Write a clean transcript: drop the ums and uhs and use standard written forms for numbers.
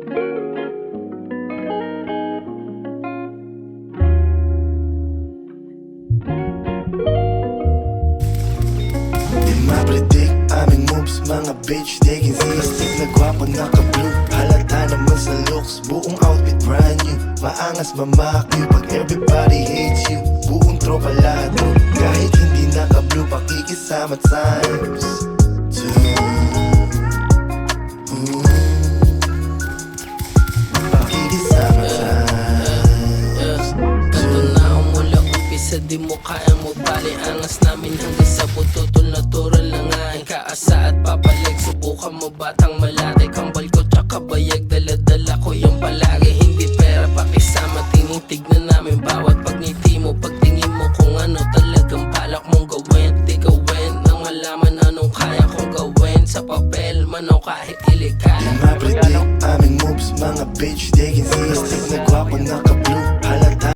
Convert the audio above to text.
Di ma-predict aming moves, mga bitch they can see. Astig na gwapo, naka-blue, halata naman sa looks. Buong outfit brand new, maangas mamakyu. Pag everybody hates you, buong tropa lahat mo. Kahit hindi naka-blue, pakikisama times 2. Pakikisama times 2. Kanto na ang mula umpisa, di mo kaya mo bali. Angas namin hanggang sa bututol, natural na nga ang kaasa at papalag. Subukan mo batang malate, kambal ko tsaka bayag. Dala-dala ko yung palagi, hindi pera pakisama. Tinitignan namin bawat pagngiti mo, pagtingin mo kung ano talagang balak mong gawin. Di gawin nang malaman anong kaya kong gawin. Sa papel man o kahit ilikha. Di ma-predict aming moves, mga bitch they can see. Astig na gwapo, naka-blue, halata